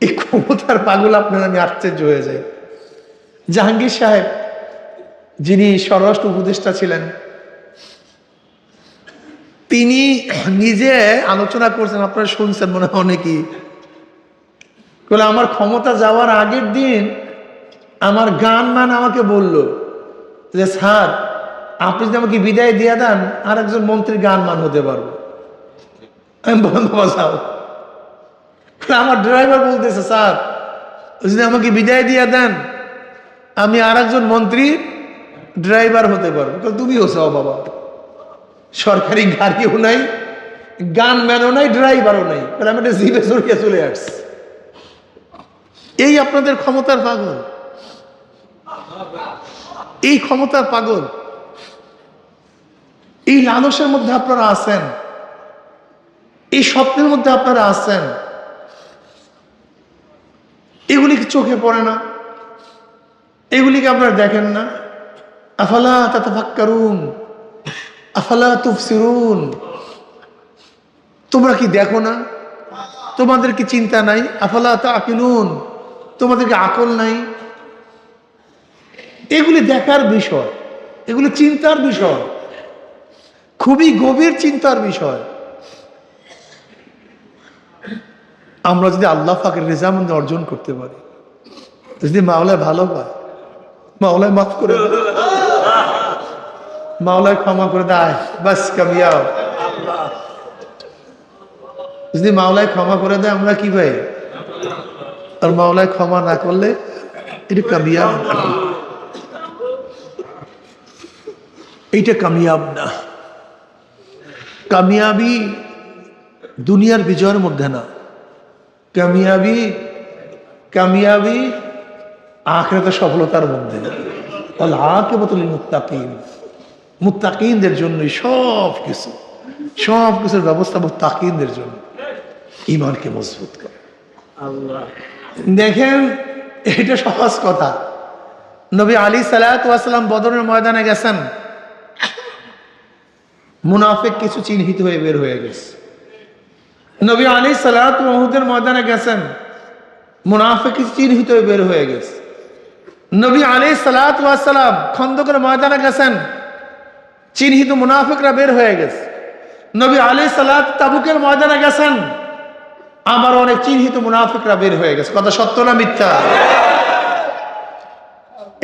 এই ক্ষমতার পাগল আপনার আমি আশ্চর্য হয়ে যাই। জাহাঙ্গীর সাহেব যিনি স্বরাষ্ট্র উপদেষ্টা ছিলেন, তিনি নিজে আলোচনা করছেন, আপনারা শুনছেন মনে হয় অনেকেই। বলে আমার ক্ষমতা যাওয়ার আগের দিন আমার গানম্যান আমাকে বলল যে স্যার আপনি যদি আমাকে বিদায় দিয়ে দেন আর একজন মন্ত্রীর গানম্যান হতে পারবো। আমি বললাম বাবা যাও। আমার ড্রাইভার বলতেছে স্যার যদি আমাকে বিদায় দিয়ে দেন আমি আর একজন মন্ত্রী ড্রাইভার হতে পারবো। তুমিও চাও বাবা, সরকারি গাড়িও নাই, গানম্যানও নাই, ড্রাইভারও নাই। আমি একটা জিপে চড়িয়ে চলে আসছি। এই আপনাদের ক্ষমতার পাগল, এই ক্ষমতার পাগল, এই লালসের মধ্যে আপনারা আছেন, এই স্বপ্নের মধ্যে আপনারা আছেন। এগুলি কি চোখে পড়ে না? এগুলিকে আপনারা দেখেন না? আফালা তাতাফাক্কারুন আফালা তুবসিরুন, তোমরা কি দেখো না? তোমাদের কি চিন্তা নাই? আফালা তাকিলুন, তোমাদের কি আকল নাই? এগুলি দেখার বিষয়, এগুলি চিন্তার বিষয়, খুবই গভীর চিন্তার বিষয়। আমরা যদি আল্লাহ পাকের রেজামন্দি অর্জন করতে পারি, যদি মাওলায় ভালো পায়, মাওলায় মাফ করে দেয়, মাওলায় ক্ষমা করে দেয়, বাস কামিয়াব। যদি মাওলায় ক্ষমা করে দেয় আমরা কি পাই? আর মাওলায় ক্ষমা না করলে এটা কামিয়াব না, এইটা কামিয়াব না। কামিয়াবি দুনিয়ার বিজয়ের মধ্যে না, কামিয়াবি কামিয়াবি আখিরাতের সফলতার মধ্যে। আল আকিবাতুল লিল মুত্তাকিন, মুত্তাকিনদের জন্যই সব কিছুর ব্যবস্থা মুত্তাকিনদের জন্য, ঈমানকে মজবুত করে। দেখেন এটা সহজ কথা। নবী আলী সাল্লাল্লাহু আলাইহি ওয়াসাল্লাম বদরের ময়দানে গেছেন, মুনাফিক কিছু চিহ্নিত হয়ে বের হয়ে গেছে। নবী আলী সাল্লাল্লাহু আলাইহি ওয়াসাল্লাম ময়দানে গেছেন, মুনাফিক কিছু চিহ্নিত হয়ে বের হয়ে গেছে। নবী আলাইহিস সালাতু ওয়াস সালাম খন্দকের ময়দানে গেছেন, চিহ্নিত মুনাফিকরা বের হয়ে গেছে। নবী আলাইহিস সালাত তাবুকের ময়দানে গেছেন, আবার অনেক চিহ্নিত মুনাফিকরা বের হয়ে গেছে। কথা সত্য না মিথ্যা?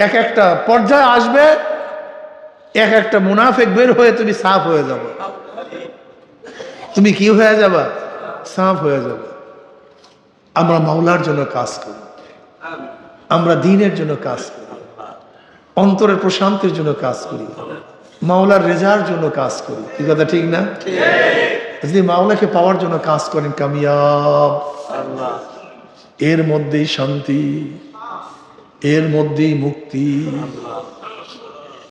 এক একটা পর্যায়ে আসবে, এক একটা মুনাফিক বের হয়ে তুমি সাফ হয়ে যাবে। তুমি কি হয়ে যাবা? সাফ হয়ে যাবে। আমরা মাওলার জন্য কাজ করি, আমরা দ্বীনের জন্য কাজ করি, অন্তরের প্রশান্তির জন্য কাজ করি, মাওলার রেজার জন্য কাজ করি। কি কথা ঠিক না? যদি মাওলাকে পাওয়ার জন্য কাজ করেন কামিয়াব। এর মধ্যেই শান্তি, এর মধ্যেই মুক্তি।